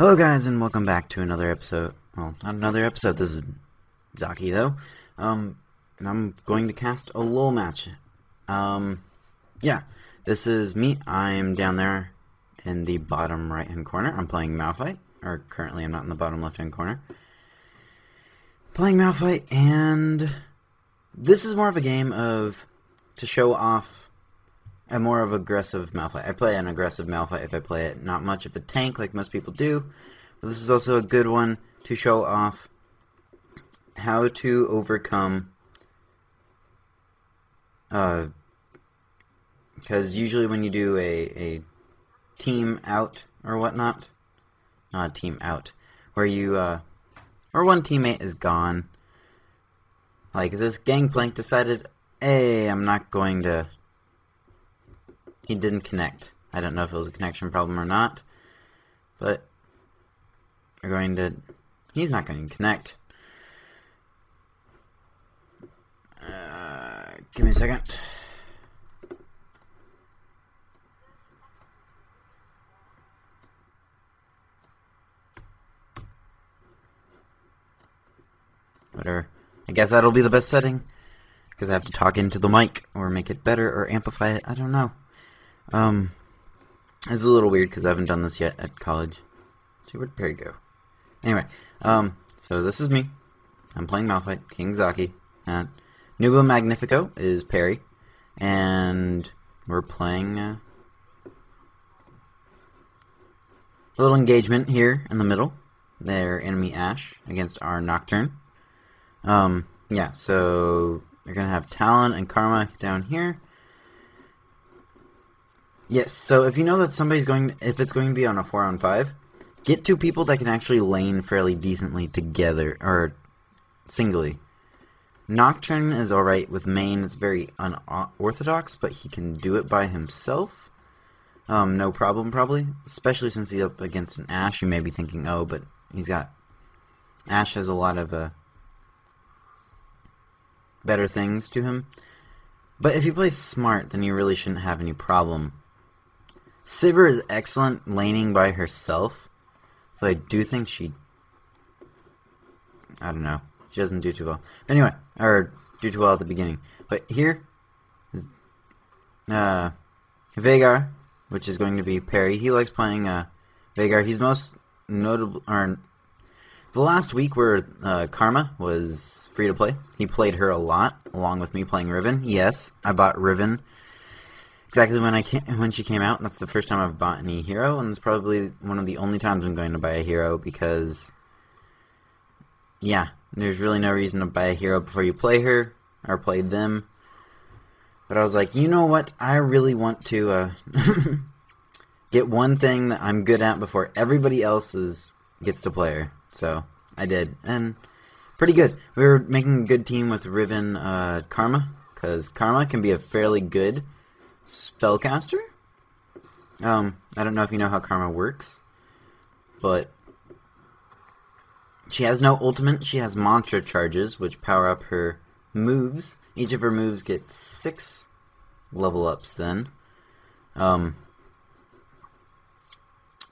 Hello guys and welcome back to another episode. Well, not another episode, this is Zaki though. And I'm going to cast a LoL match. Yeah, this is me. I'm down there in the bottom right hand corner. I'm playing Malphite, or currently I'm not in the bottom left hand corner. Playing Malphite, and this is more of a game to show off a more of aggressive Malphite. I play an aggressive Malphite if I play it, not much of a tank like most people do. But this is also a good one to show off how to overcome, because usually when you do a team out or whatnot, not a team out, where you, or one teammate is gone, like this Gangplank decided, hey, I'm not going to, he didn't connect. I don't know if it was a connection problem or not, but we're going to, he's not going to connect. Give me a second. Whatever. I guess that'll be the best setting, because I have to talk into the mic, or make it better, or amplify it, I don't know. It's a little weird because I haven't done this yet at college. See, where'd Perry go? Anyway, so this is me. I'm playing Malphite, King Zaki, and Nuba Magnifico is Perry, and we're playing a little engagement here in the middle. Their enemy Ashe against our Nocturne. Yeah, so we're gonna have Talon and Karma down here. Yes, so if you know that somebody's if it's going to be on a 4-on-5, get two people that can actually lane fairly decently together, or singly. Nocturne is alright with main, it's very unorthodox, but he can do it by himself. No problem, probably. Especially since he's up against an Ashe, you may be thinking, oh, but Ashe has a lot of, better things to him. But if you play smart, then you really shouldn't have any problem. Sivir is excellent laning by herself, so I do think I don't know, she doesn't do too well. But anyway, or do too well at the beginning. But here, Veigar, which is going to be Perry. He likes playing Veigar. He's most notable, or the last week where Karma was free to play, he played her a lot, along with me playing Riven. Yes, I bought Riven exactly when she came out, and that's the first time I've bought any hero, and it's probably one of the only times I'm going to buy a hero, because, yeah, there's really no reason to buy a hero before you play her, or play them. But I was like, you know what, I really want to get one thing that I'm good at before everybody else gets to play her. So, I did, and pretty good. We were making a good team with Riven Karma, because Karma can be a fairly good spellcaster. I don't know if you know how Karma works, but she has no ultimate. She has monster charges, which power up her moves. Each of her moves gets 6 level ups then. But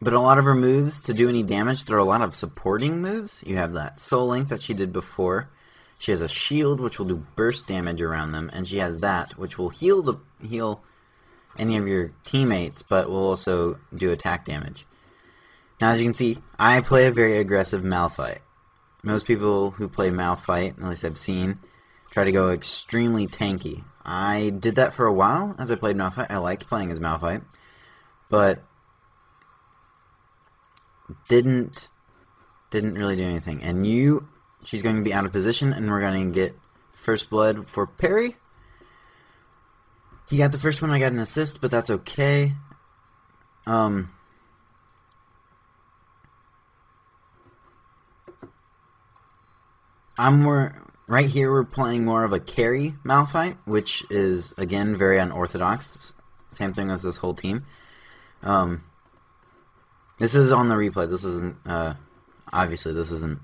a lot of her moves, to do any damage, there are a lot of supporting moves. You have that Soul Link that she did before. She has a shield, which will do burst damage around them, and she has that, which will heal any of your teammates, but will also do attack damage. Now, as you can see, I play a very aggressive Malphite. Most people who play Malphite, at least I've seen, try to go extremely tanky. I did that for a while as I played Malphite. I liked playing as Malphite, but didn't really do anything. And she's going to be out of position, and we're going to get first blood for Perry. He got the first one, I got an assist, but that's okay. Right here we're playing more of a carry Malphite, which is, again, very unorthodox. Same thing with this whole team. This is on the replay. This isn't, obviously this isn't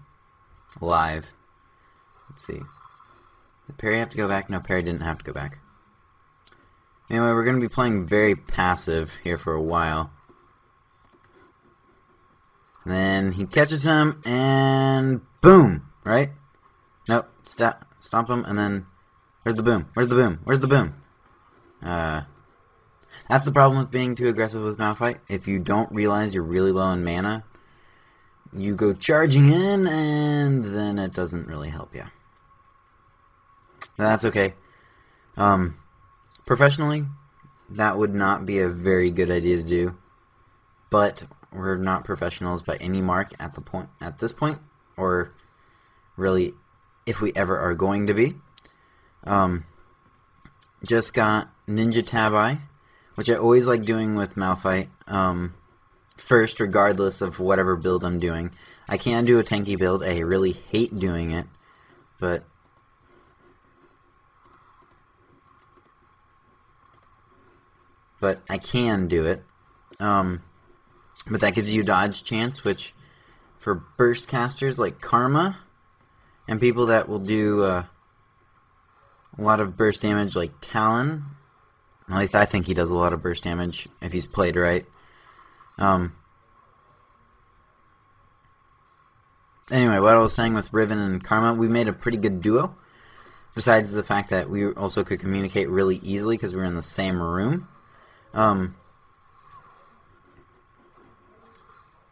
live. Let's see. Did Perry have to go back? No, Perry didn't have to go back. Anyway, we're going to be playing very passive here for a while. Then he catches him, and boom, right? Nope, stomp him, and then where's the boom? Where's the boom? Where's the boom? That's the problem with being too aggressive with Malphite. If you don't realize you're really low in mana, you go charging in, and then it doesn't really help you. That's okay. Professionally, that would not be a very good idea to do, but we're not professionals by any mark at this point, or really, if we ever are going to be. Just got Ninja Tabi, which I always like doing with Malphite. First, regardless of whatever build I'm doing. I can do a tanky build. I really hate doing it, but I can do it. But that gives you dodge chance, which for burst casters like Karma and people that will do a lot of burst damage like Talon, at least I think he does a lot of burst damage if he's played right. Anyway, what I was saying with Riven and Karma, we made a pretty good duo. Besides the fact that we also could communicate really easily because we were in the same room.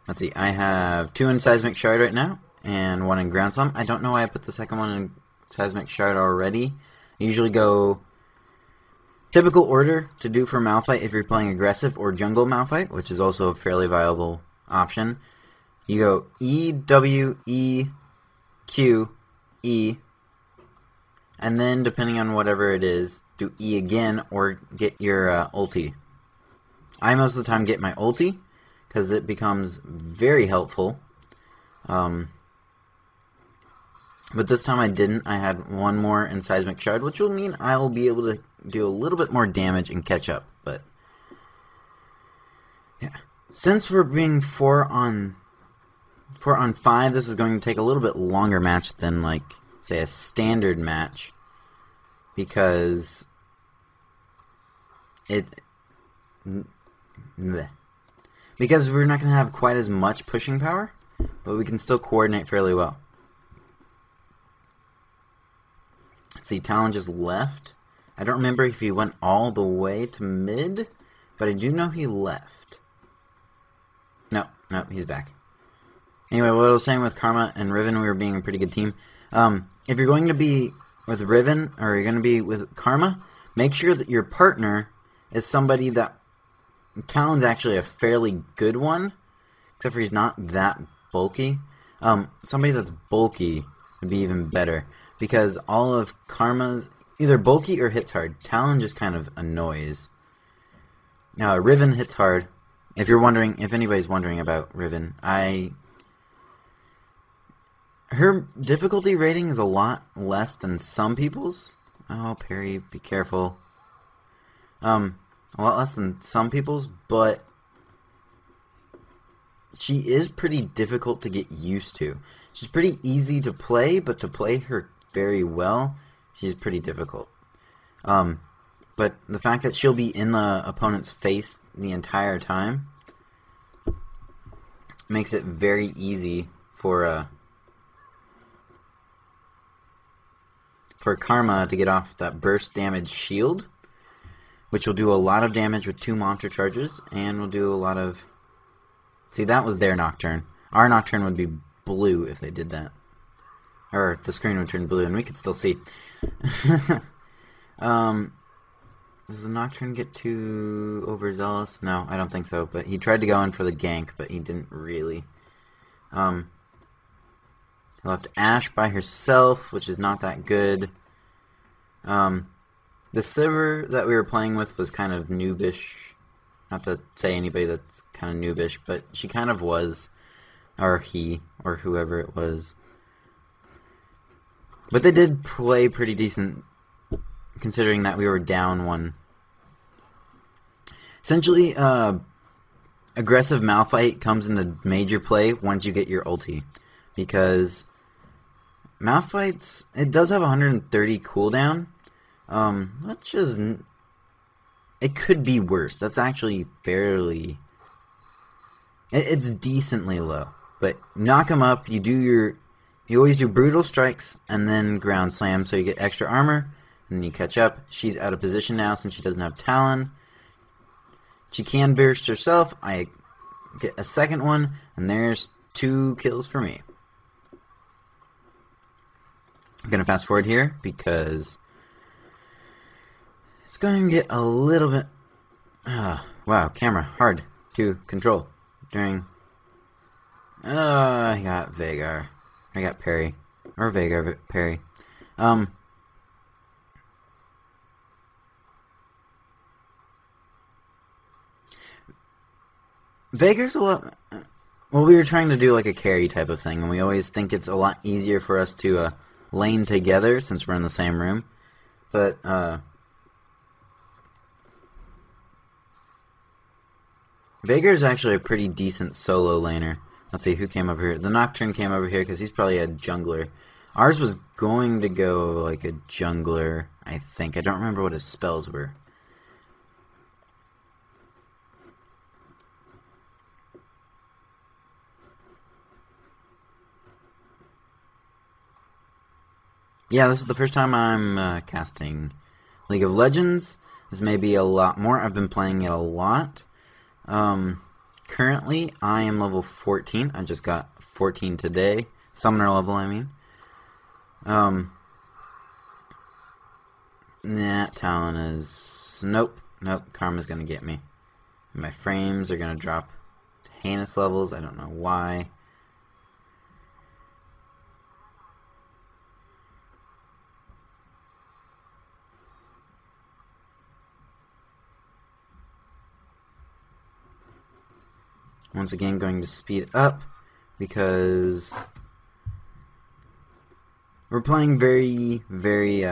Let's see, I have 2 in Seismic Shard right now, and 1 in Ground Slam. I don't know why I put the second one in Seismic Shard already. I usually go typical order to do for Malphite if you're playing aggressive, or jungle Malphite, which is also a fairly viable option. You go E, W, E, Q, E, and then depending on whatever it is, do E again or get your ulti. I most of the time get my ulti because it becomes very helpful. But this time I didn't. I had 1 more in Seismic Shard, which will mean I will be able to do a little bit more damage and catch up. But yeah, since we're being 4 on 5, this is going to take a little bit longer match than, like, say, a standard match, because we're not going to have quite as much pushing power, but we can still coordinate fairly well. Let's see, Talon just left. I don't remember if he went all the way to mid, but I do know he left. No, he's back. Anyway, what I was saying with Karma and Riven, we were being a pretty good team. If you're going to be with Riven, or you're going to be with Karma, make sure that your partner is somebody that... Talon's actually a fairly good one, except for he's not that bulky. Somebody that's bulky would be even better, because all of Karma's either bulky or hits hard. Talon just kind of annoys. Riven hits hard. If anybody's wondering about Riven, her difficulty rating is a lot less than some people's. Oh, Perry, be careful. A lot less than some people's, but she is pretty difficult to get used to. She's pretty easy to play, but to play her very well, she's pretty difficult. But the fact that she'll be in the opponent's face the entire time makes it very easy for Karma to get off that burst damage shield, which will do a lot of damage with 2 monster charges, and will do a lot of... See, that was their Nocturne. Our Nocturne would be blue if they did that. Or the screen would turn blue, and we could still see. Does the Nocturne get too overzealous? No, I don't think so, but he tried to go in for the gank, but he didn't really. He left Ashe by herself, which is not that good. The Sivir that we were playing with was kind of noobish. Not to say anybody that's kind of noobish, but she kind of was. Or he, or whoever it was. But they did play pretty decent, considering that we were down 1. Essentially, aggressive Malphite comes into major play once you get your ulti. Because Malphite's... It does have 130 cooldown. Which is... It could be worse. That's actually fairly... It's decently low. But knock him up. You always do brutal strikes and then ground slam, so you get extra armor, and then you catch up. She's out of position now since she doesn't have Talon. She can burst herself. I get a second one, and there's 2 kills for me. I'm going to fast forward here because it's going to get a little bit... wow, camera, hard to control during... I got Veigar. I got Parry. Or Veigar, Parry. Veigar's a lot... Well, we were trying to do like a carry type of thing, and we always think it's a lot easier for us to lane together since we're in the same room. But, Veigar's actually a pretty decent solo laner. Let's see, who came over here? The Nocturne came over here because he's probably a jungler. Ours was going to go like a jungler, I think. I don't remember what his spells were. Yeah, this is the first time I'm casting League of Legends. This may be a lot more. I've been playing it a lot. Currently, I am level 14. I just got 14 today. Summoner level, I mean. Nah, Talon is... Nope. Karma's gonna get me. My frames are gonna drop to heinous levels. I don't know why. Once again, going to speed up because we're playing very, very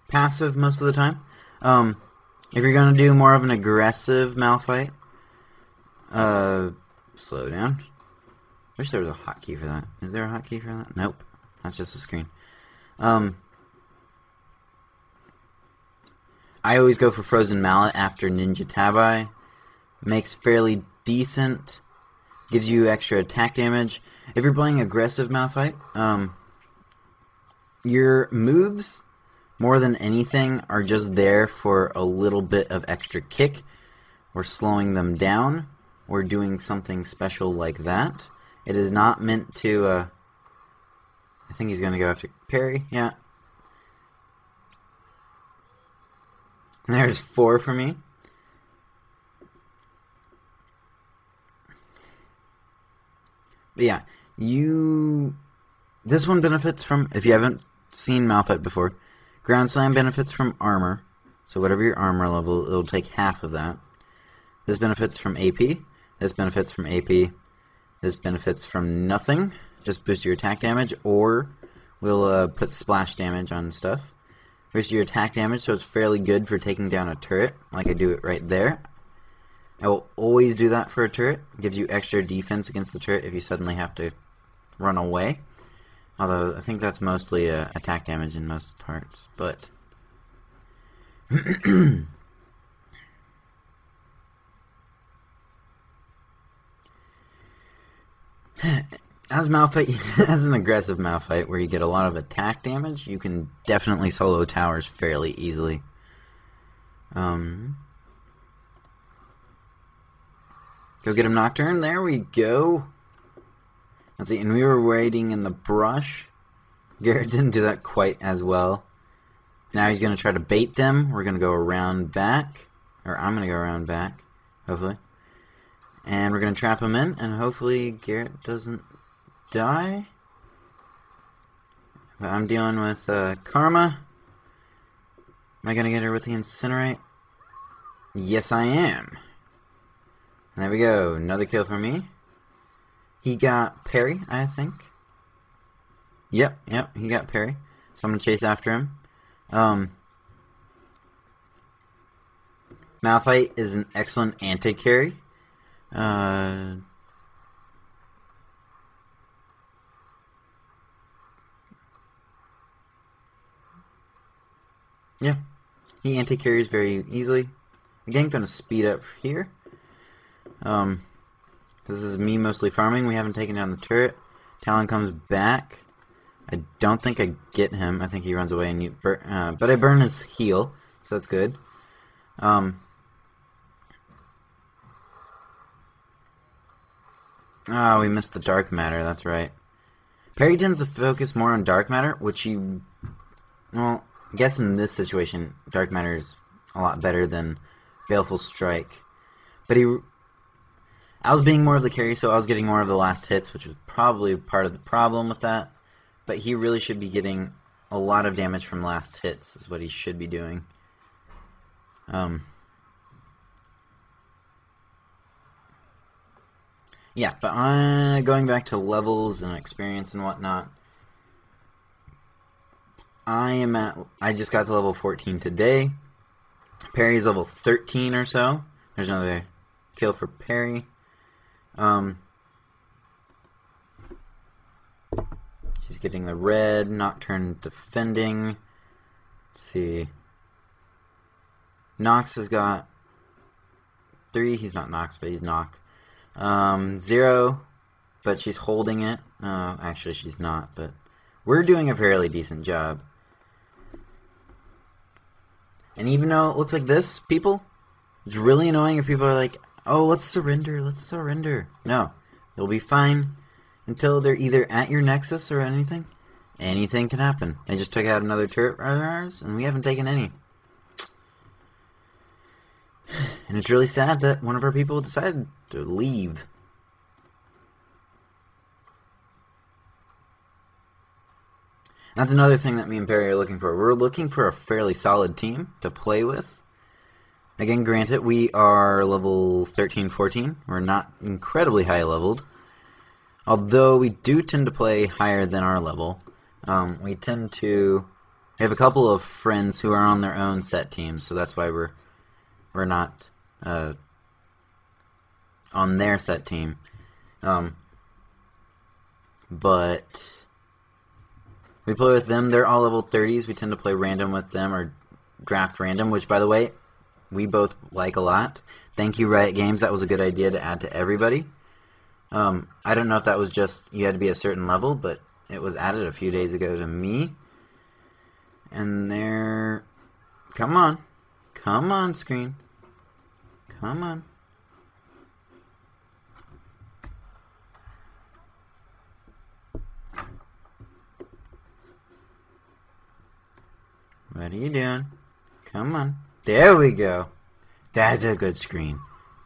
passive most of the time. If you're going to do more of an aggressive Malphite, slow down. Wish there was a hotkey for that. Is there a hotkey for that? Nope. That's just a screen. I always go for Frozen Mallet after Ninja Tabi. Makes fairly decent, gives you extra attack damage. If you're playing aggressive Malphite, your moves, more than anything, are just there for a little bit of extra kick, or slowing them down, or doing something special like that. It is not meant to, I think he's going to go after Parry, yeah. And there's 4 for me. But yeah, this one benefits from, if you haven't seen Malphite before, Ground Slam benefits from armor. So whatever your armor level, it'll take half of that. This benefits from AP. This benefits from AP. This benefits from nothing. Just boost your attack damage, or we'll put splash damage on stuff. Boost your attack damage, so it's fairly good for taking down a turret, like I do it right there. I will always do that for a turret. It gives you extra defense against the turret if you suddenly have to run away. Although, I think that's mostly attack damage in most parts. But... as an aggressive Malphite, where you get a lot of attack damage, you can definitely solo towers fairly easily. Go get him, Nocturne. There we go. Let's see, and we were waiting in the brush. Garrett didn't do that quite as well. Now he's going to try to bait them. We're going to go around back. Or I'm going to go around back, hopefully. And we're going to trap him in, and hopefully Garrett doesn't die. But I'm dealing with Karma. Am I going to get her with the Incinerate? Yes, I am. There we go. Another kill for me. He got Parry, I think. Yep, he got Parry. So I'm going to chase after him. Malphite is an excellent anti-carry. Yeah, he anti-carries very easily. Again, going to speed up here. This is me mostly farming. We haven't taken down the turret. Talon comes back. I don't think I get him. I think he runs away, and but I burn his heal, so that's good. Oh, we missed the dark matter. That's right. Parry tends to focus more on dark matter, which well, I guess in this situation, dark matter is a lot better than Baleful Strike. But I was being more of the carry, so I was getting more of the last hits, which was probably part of the problem with that. But he really should be getting a lot of damage from last hits, is what he should be doing. Yeah, but going back to levels and experience and whatnot, I just got to level 14 today. Parry's level 13 or so. There's another kill for Parry. She's getting the red. Nocturne defending. Let's see. Nox has got 3. He's not Nox, but he's Nock. 0, but she's holding it. Actually, she's not, but we're doing a fairly decent job. And even though it looks like this, people, it's really annoying if people are like, oh, let's surrender, let's surrender. No, you'll be fine until they're either at your nexus or anything. Anything can happen. They just took out another turret of ours, and we haven't taken any. And it's really sad that one of our people decided to leave. That's another thing that me and Perry are looking for. We're looking for a fairly solid team to play with. Again, granted, we are level 13, 14. We're not incredibly high leveled. Although we do tend to play higher than our level. We have a couple of friends who are on their own set teams, so that's why we're not on their set team. But we play with them. They're all level 30s. We tend to play random with them, or draft random, which, by the way, we both like a lot. Thank you, Riot Games. That was a good idea to add to everybody. I don't know if that was just you had to be a certain level, but it was added a few days ago to me. And there... Come on. Come on, screen. Come on. What are you doing? Come on. There we go. That's a good screen.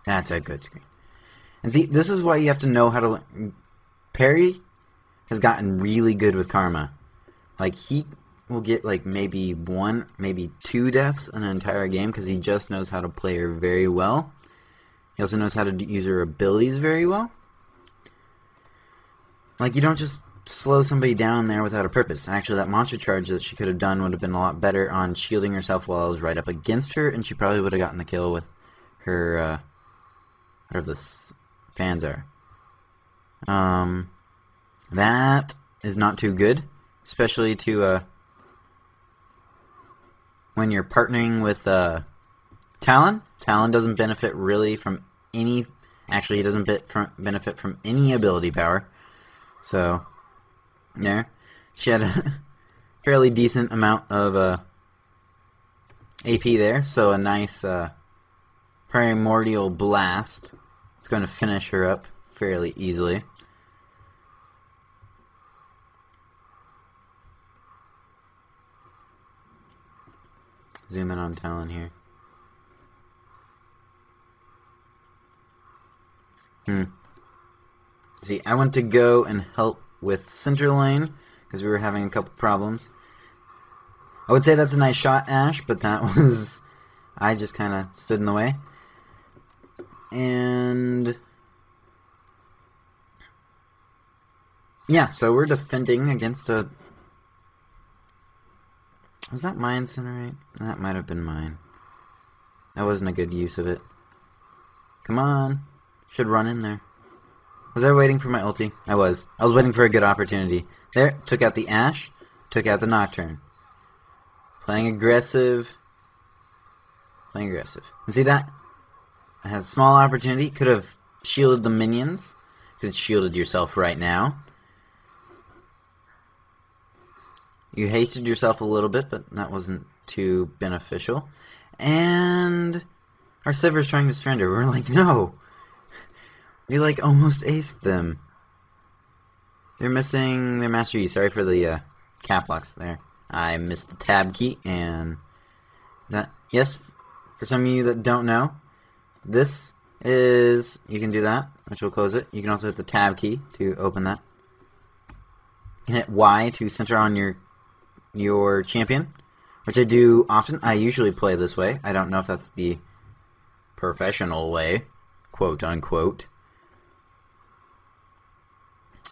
That's a good screen. And see, this is why you have to know how to... Perry has gotten really good with Karma. Like, he will get, like, maybe 1, maybe 2 deaths in an entire game because he just knows how to play her very well. He also knows how to use her abilities very well. Like, you don't just slow somebody down there without a purpose. Actually, that monster charge that she could have done would have been a lot better on shielding herself while I was right up against her, and she probably would have gotten the kill with her, whatever the fans are. That is not too good, especially to, when you're partnering with, Talon. Talon doesn't benefit really from any... Actually, he doesn't benefit from any ability power. So, there. She had a fairly decent amount of AP there, so a nice Primordial Blast. It's going to finish her up fairly easily. Zoom in on Talon here. See, I went to go and help with center lane because we were having a couple problems. I would say that's a nice shot, Ash, but that was... I just kind of stood in the way. And... yeah, so we're defending against a... Was that mine, Incinerate? That might have been mine. That wasn't a good use of it. Come on. Should run in there. Was I waiting for my ulti? I was. I was waiting for a good opportunity. There, took out the Ashe, took out the Nocturne. Playing aggressive. Playing aggressive. And see that? I had a small opportunity. Could have shielded the minions. Could have shielded yourself right now. You hasted yourself a little bit, but that wasn't too beneficial. And our Sivir's trying to surrender. We're like, no! We, like, almost aced them. They're missing their Master Yi. Sorry for the cap locks there. I missed the tab key, and that... Yes, for some of you that don't know, this is... You can do that, which will close it. You can also hit the tab key to open that. You can hit Y to center on your champion, which I do often. I usually play this way. I don't know if that's the professional way, quote unquote.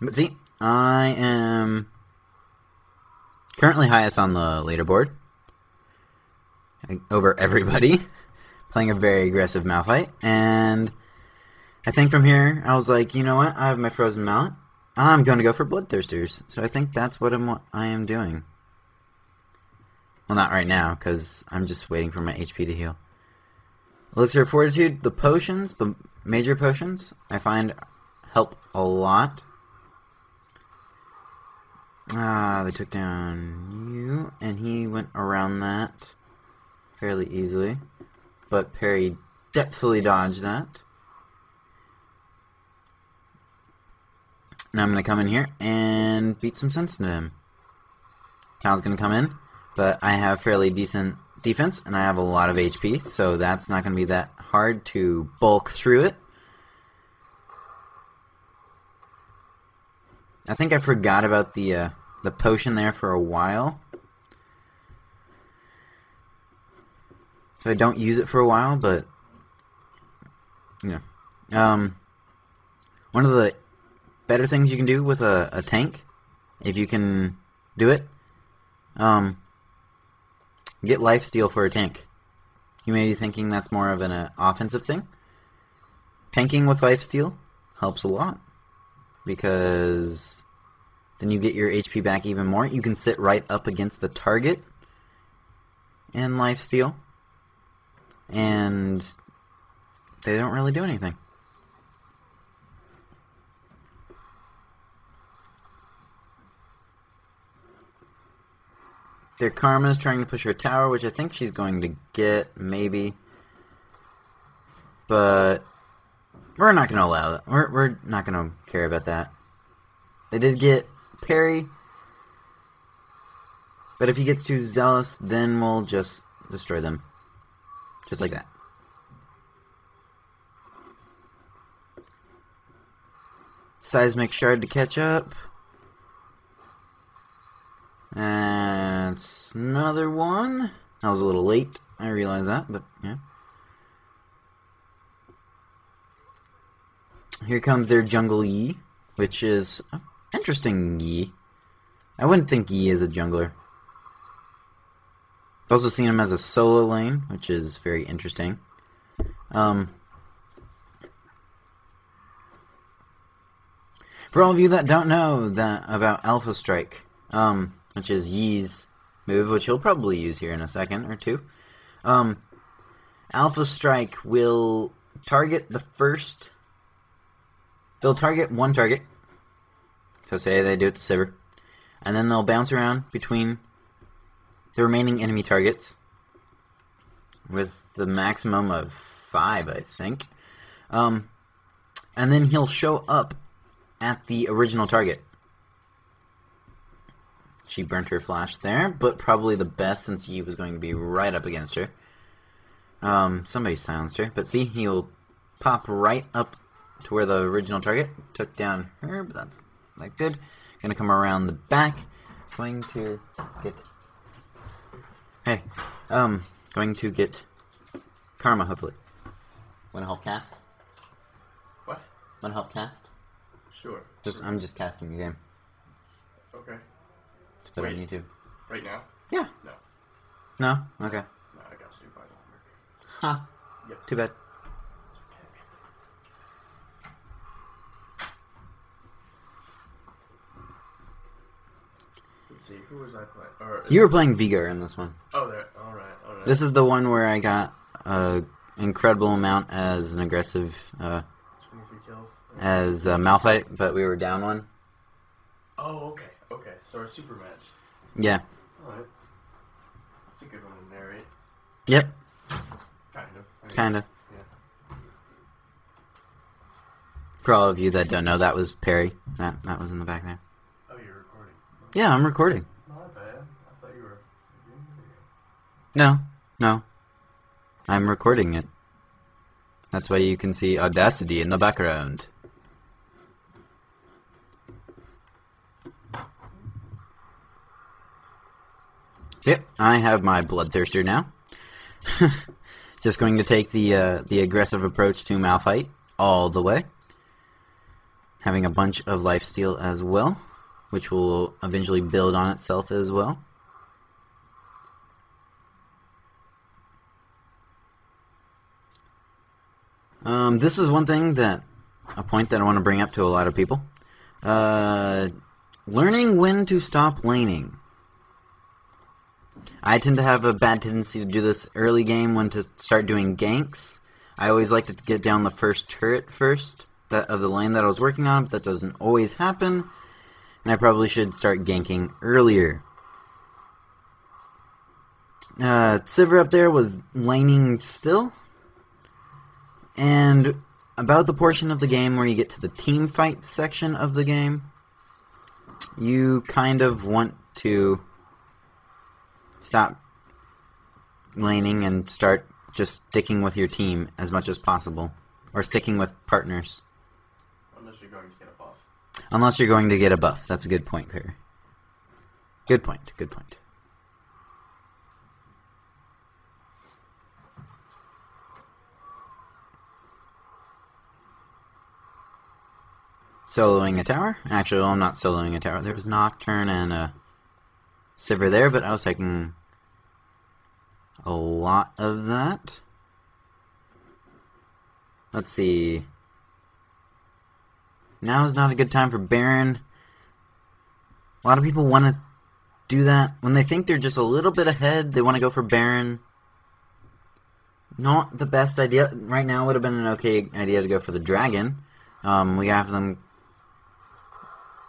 But see, I am currently highest on the leaderboard over everybody, playing a very aggressive Malphite, and I think from here, I was like, you know what, I have my Frozen Mallet, I'm going to go for Bloodthirsters, so I think that's what I am doing. Well, not right now, because I'm just waiting for my HP to heal. Elixir of Fortitude, the potions, the major potions, I find help a lot. They took down you, and he went around that fairly easily. But Perry depthfully dodged that. Now I'm going to come in here and beat some sense into him. Cal's going to come in, but I have fairly decent defense, and I have a lot of HP, so that's not going to be that hard to bulk through it. I think I forgot about the potion there for a while. So I don't use it for a while, but you know. One of the better things you can do with a tank, if you can do it, get lifesteal for a tank. You may be thinking that's more of an offensive thing. Tanking with lifesteal helps a lot, because then you get your HP back even more. You can sit right up against the target and lifesteal, and they don't really do anything. Their Karma's trying to push her tower, which I think she's going to get, maybe. But we're not going to allow that. We're not going to care about that. They did get Perry, but if he gets too zealous, then we'll just destroy them. Just like that. Seismic Shard to catch up. And another one. I was a little late. I realize that, but yeah. Here comes their jungle Yi, which is an interesting Yi. I wouldn't think Yi is a jungler. I've also seen him as a solo lane, which is very interesting. For all of you that don't know about Alpha Strike, which is Yi's move, which he'll probably use here in a second or two. Alpha Strike will target the first... They'll target one target. So say they do it to Sivir. And then they'll bounce around between the remaining enemy targets with the maximum of 5, I think. And then he'll show up at the original target. She burnt her flash there, but probably the best since he was going to be right up against her. Somebody silenced her, but see, he'll pop right up to where the original target took down her, but that's not good. Gonna come around the back. Going to get... Hey, going to get Karma, hopefully. Wanna help cast? What? Wanna help cast? Sure. I'm just casting the game. Okay. It's better on YouTube. Right now? Yeah. No. No? Okay. No, I got to do final homework. Huh. Yep. Too bad. Let's see, who was I playing? You were playing Vigor in this one. Oh, there. Alright. This is the one where I got an incredible amount as an aggressive 23k as Malphite, but we were down one. Oh, okay. Okay. So our super match. Yeah. Alright. That's a good one to narrate. Yep. Kind of. I mean, Kinda. Yeah. For all of you that don't know, that was Perry. That was in the back there. Oh, you're recording. Yeah, I'm recording. Not bad. I thought you were doing the video. No. I'm recording it. That's why you can see Audacity in the background. So, yep, I have my Bloodthirster now. Just going to take the aggressive approach to Malphite all the way. Having a bunch of lifesteal as well, which will eventually build on itself as well. This is one thing a point that I want to bring up to a lot of people. Learning when to stop laning. I tend to have a bad tendency to do this early game when to start doing ganks. I always like to get down the first turret first of the lane that I was working on, but that doesn't always happen. And I probably should start ganking earlier. Sivir up there was laning still. And about the portion of the game where you get to the team fight section of the game, you kind of want to stop laning and start just sticking with your team as much as possible. Or sticking with partners. Unless you're going to get a buff. Unless you're going to get a buff. That's a good point, Perry. Good point. Soloing a tower? Actually, well, I'm not soloing a tower. There was Nocturne and a Sivir there, but I was taking a lot of that. Let's see. Now is not a good time for Baron. A lot of people want to do that. When they think they're just a little bit ahead, they want to go for Baron. Not the best idea. Right now would have been an okay idea to go for the Dragon. We have them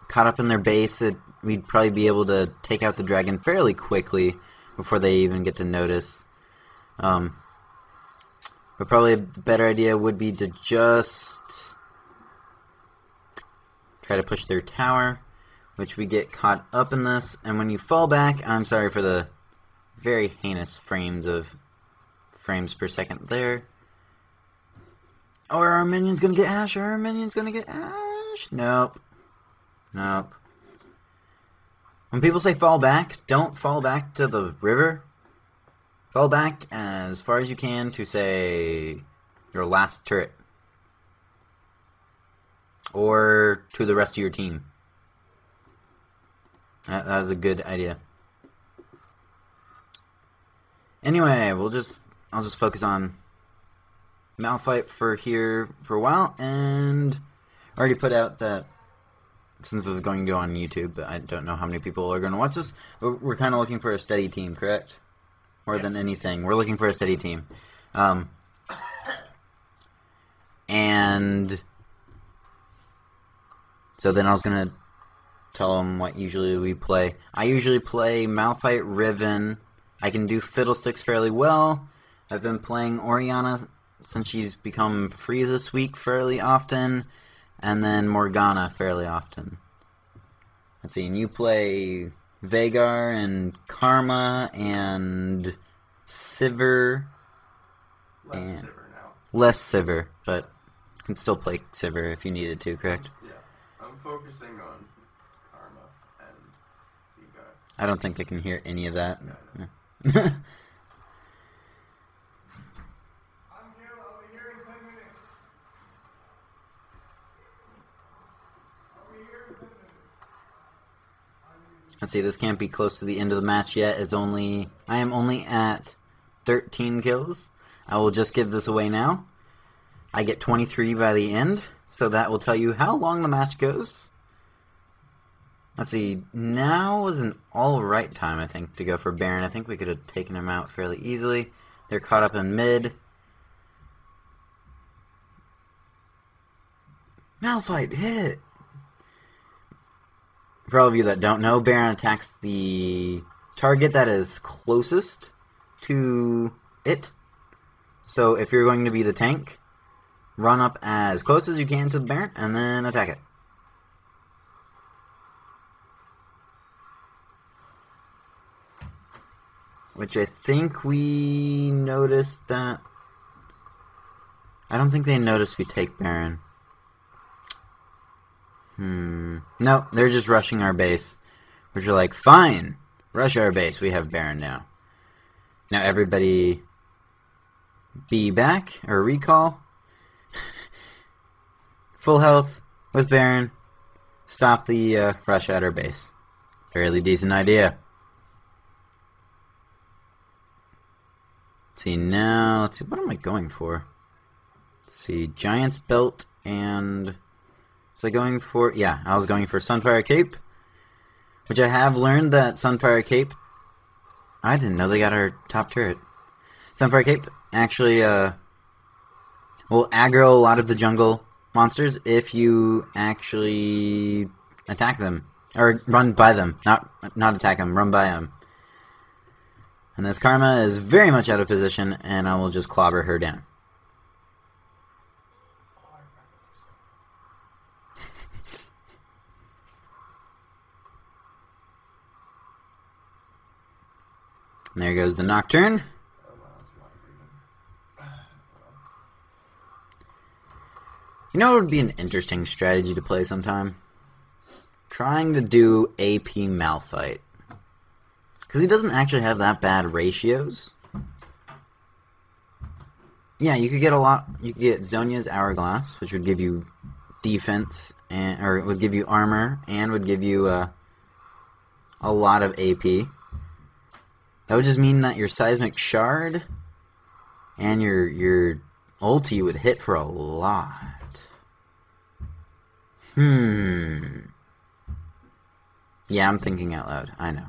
caught up in their base. We'd probably be able to take out the Dragon fairly quickly before they even get to notice. But probably a better idea would be to just try to push their tower, which we get caught up in this. And when you fall back, I'm sorry for the very heinous frames per second there. Oh, are our minions gonna get Ashe? Are our minions gonna get Ashe? Nope. When people say fall back, don't fall back to the river. Fall back as far as you can to, say, your last turret. Or to the rest of your team. That is a good idea. Anyway, I'll just focus on Malphite for a while, and I already put out that since this is going to go on YouTube, but I don't know how many people are going to watch this, but we're kind of looking for a steady team, correct? More than anything, we're looking for a steady team. And so then I was going to tell them what usually we play. I usually play Malphite, Riven. I can do Fiddlesticks fairly well. I've been playing Orianna since she's become free this week fairly often, and then Morgana fairly often. Let's see, and you play Veigar and Karma and Sivir. Less Sivir, but you can still play Sivir if you needed to, correct? Yeah, I'm focusing on Karma and Veigar. I don't think they can hear any of that. No. Let's see, this can't be close to the end of the match yet. I am only at 13 kills. I will just give this away now. I get 23 by the end, so that will tell you how long the match goes. Let's see, now was an alright time, I think, to go for Baron. I think we could have taken him out fairly easily. They're caught up in mid. Malphite, hit! For all of you that don't know, Baron attacks the target that is closest to it. So if you're going to be the tank, run up as close as you can to the Baron and then attack it. Which I think we noticed that... I don't think they noticed we take Baron. No, they're just rushing our base. Which are like, fine, rush our base, we have Baron now. Now everybody be back, or recall. Full health with Baron. Stop the rush at our base. Fairly decent idea. Let's see now, let's see, what am I going for? Let's see, Giant's Belt and... Was I going for... Yeah, I was going for Sunfire Cape. Which I have learned that Sunfire Cape... I didn't know they got our top turret. Sunfire Cape actually will aggro a lot of the jungle monsters if you actually attack them. Or run by them. Not attack them, run by them. And this Karma is very much out of position, and I will just clobber her down. And there goes the Nocturne. You know what would be an interesting strategy to play sometime? Trying to do AP Malphite. Because he doesn't actually have that bad ratios. Yeah, you could get a lot... You could get Zhonya's Hourglass, which would give you defense, or it would give you armor, and would give you a lot of AP. That would just mean that your Seismic Shard and your ulti would hit for a lot. Yeah, I'm thinking out loud. I know.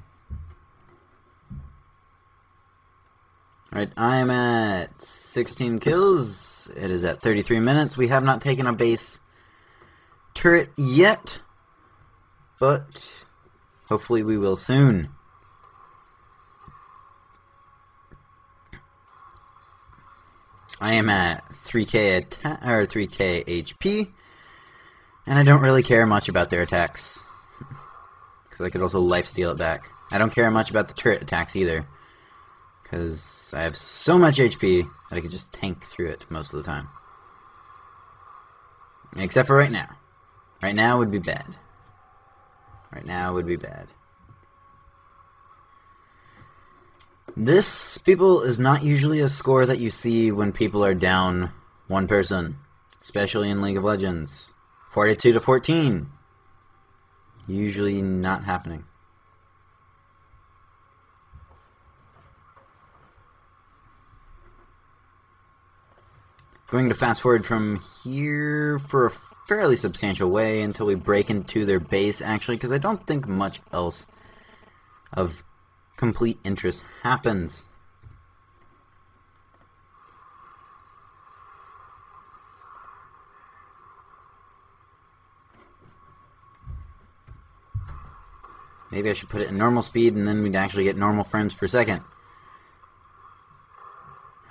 Alright, I'm at 16 kills. It is at 33 minutes. We have not taken a base turret yet, but hopefully we will soon. I am at 3k or 3k HP, and I don't really care much about their attacks, because I could also lifesteal it back. I don't care much about the turret attacks either, because I have so much HP that I could just tank through it most of the time. Except for right now. Right now would be bad. Right now would be bad. This, people, is not usually a score that you see when people are down one person, especially in League of Legends. 42 to 14. Usually not happening. Going to fast forward from here for a fairly substantial way until we break into their base, actually, because I don't think much else of complete interest happens. Maybe I should put it in normal speed and then we'd actually get normal frames per second.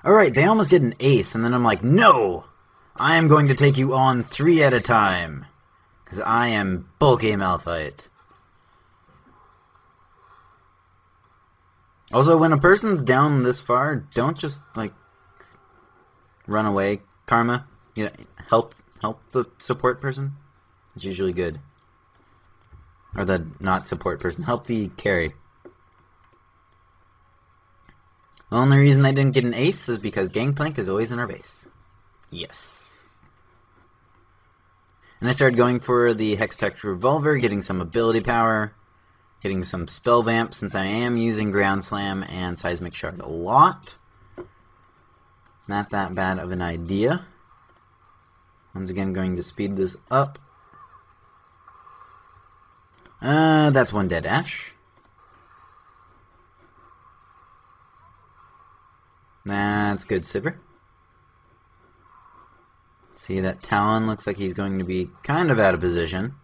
Alright, they almost get an ace and then I'm like, no! I am going to take you on 3 at a time. Because I am bulky Malphite. Also, when a person's down this far, don't just, like, run away, Karma. You know, help the support person. It's usually good. Or the not support person. Help the carry. The only reason they didn't get an ace is because Gangplank is always in our base. Yes. And I started going for the Hextech Revolver, getting some ability power. Getting some Spell Vamp, since I am using Ground Slam and Seismic Shard a lot. Not that bad of an idea. Once again, going to speed this up. That's one dead Ash. That's good, Sivir. See, that Talon looks like he's going to be kind of out of position.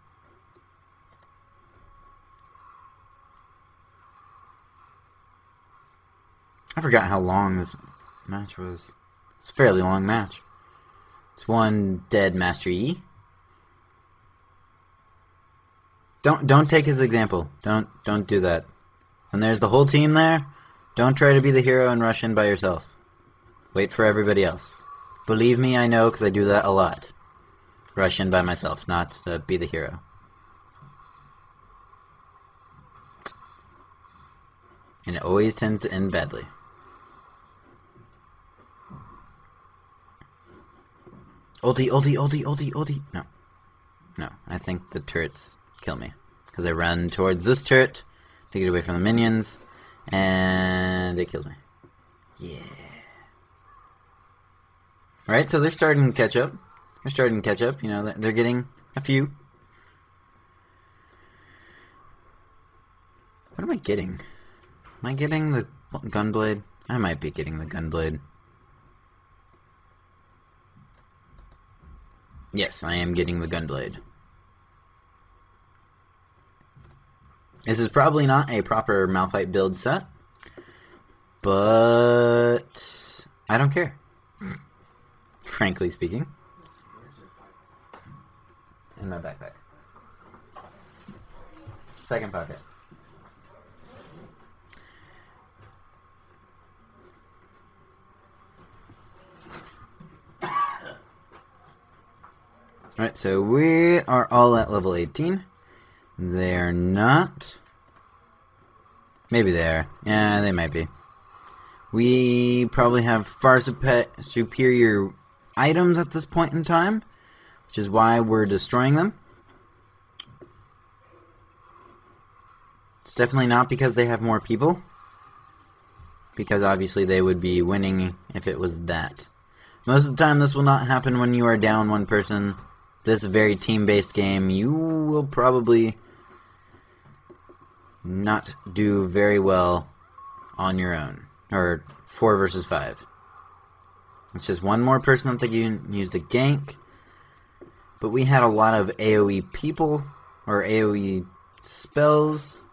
I forgot how long this match was. It's a fairly long match. It's one dead Master Yi. Don't take his example. Don't do that. And there's the whole team there. Don't try to be the hero and rush in by yourself. Wait for everybody else. Believe me, I know, because I do that a lot. Rush in by myself, not to be the hero. And it always tends to end badly. Ulti, ulti, ulti, ulti, ulti. No. No, I think the turrets kill me. Because I run towards this turret to get away from the minions, and it kills me. Yeah. Alright, so they're starting to catch up. You know, they're getting a few. What am I getting? Am I getting the Gunblade? I might be getting the Gunblade. Yes, I am getting the Gunblade. This is probably not a proper Malphite build set, but I don't care. Frankly speaking. In my backpack. Second pocket. Alright, so we are all at level 18. They're not. Maybe they are. Yeah, they might be. We probably have far superior items at this point in time, which is why we're destroying them. It's definitely not because they have more people, because obviously they would be winning if it was that. Most of the time this will not happen when you are down one person. This very team-based game, you will probably not do very well on your own. Or 4 versus 5. It's just one more person that they can use to gank. But we had a lot of AoE people, or AoE spells.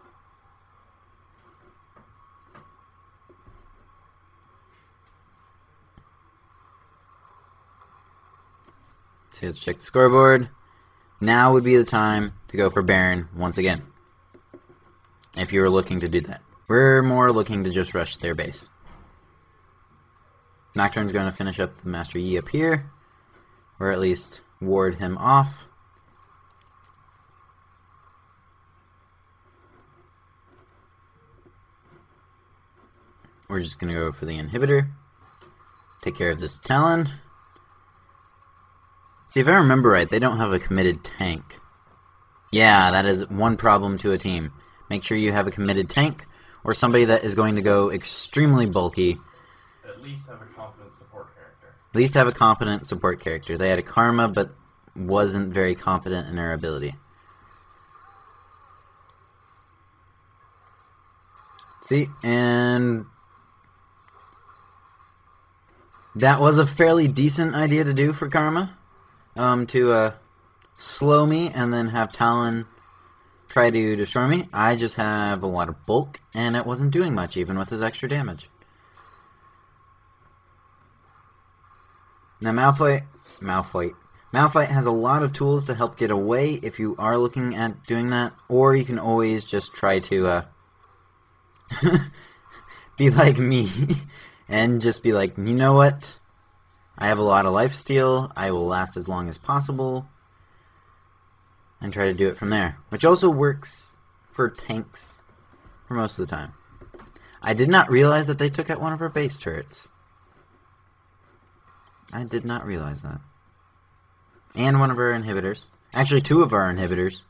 So let's check the scoreboard. Now would be the time to go for Baron once again, if you were looking to do that. We're more looking to just rush their base. Nocturne's going to finish up the Master Yi up here, or at least ward him off. We're just going to go for the inhibitor. Take care of this Talon. See, if I remember right, they don't have a committed tank. Yeah, that is one problem to a team. Make sure you have a committed tank, or somebody that is going to go extremely bulky. At least have a competent support character. At least have a competent support character. They had a Karma, but wasn't very competent in her ability. See, and that was a fairly decent idea to do for Karma. To slow me and then have Talon try to destroy me. I just have a lot of bulk, and it wasn't doing much even with his extra damage. Now Malphite has a lot of tools to help get away if you are looking at doing that, or you can always just try to be like me and just be like, you know what? I have a lot of lifesteal, I will last as long as possible, and try to do it from there. Which also works for tanks for most of the time. I did not realize that they took out one of our base turrets. I did not realize that. And one of our inhibitors. Actually, 2 of our inhibitors.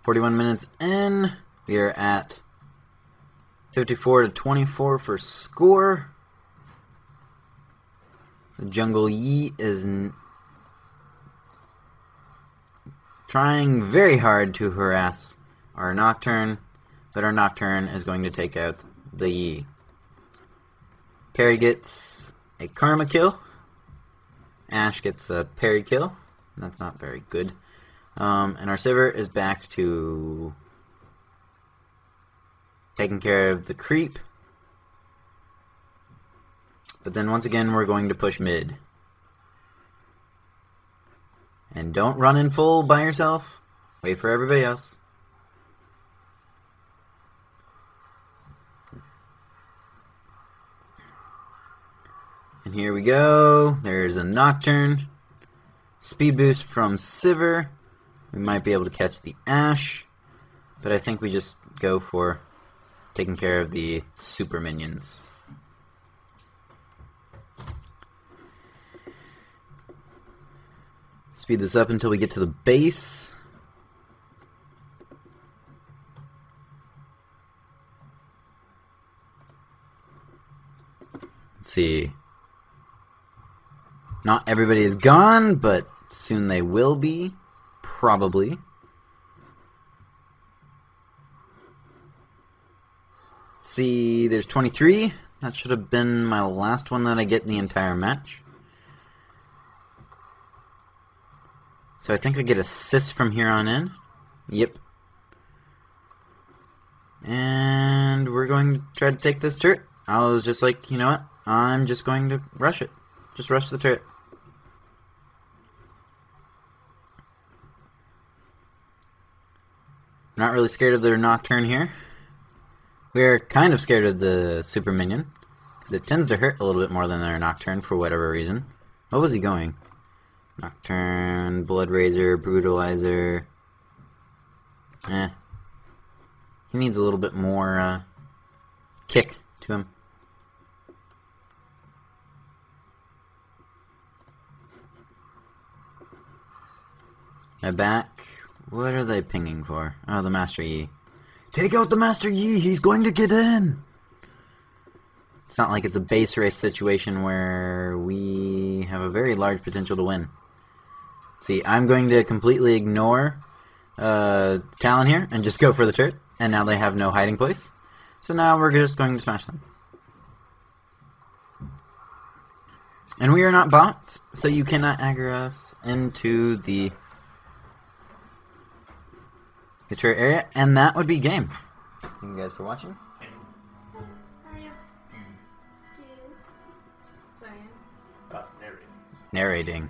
"41 minutes in, we are at 54-24 for score. The Jungle Yi is trying trying very hard to harass our Nocturne, but our Nocturne is going to take out the Yi. Parry gets a Karma kill. Ash gets a parry kill. That's not very good. And our Sivir is back to taking care of the creep. But then once again we're going to push mid. And don't run in full by yourself. Wait for everybody else. And here we go. There's a Nocturne. Speed boost from Sivir. We might be able to catch the Ashe. But I think we just go for taking care of the super minions. Speed this up until we get to the base. Let's see. Not everybody is gone, but soon they will be. Probably. Let's see, there's 23. That should have been my last one that I get in the entire match. So I think I get assists from here on in. Yep. And we're going to try to take this turret. I was just like, you know what? I'm just going to rush it. Just rush the turret. Not really scared of their Nocturne here. We're kind of scared of the super minion, because it tends to hurt a little bit more than their Nocturne for whatever reason. What was he going? Nocturne, Blood Razor, Brutalizer. He needs a little bit more kick to him. Now back. What are they pinging for? Oh, the Master Yi. Take out the Master Yi! He's going to get in! It's not like it's a base race situation where we have a very large potential to win. See, I'm going to completely ignore Talon here and just go for the turret. And now they have no hiding place. So now we're just going to smash them. And we are not bots, so you cannot aggro us into the turret area, and that would be game. Thank you guys for watching. Narrating. Narrating.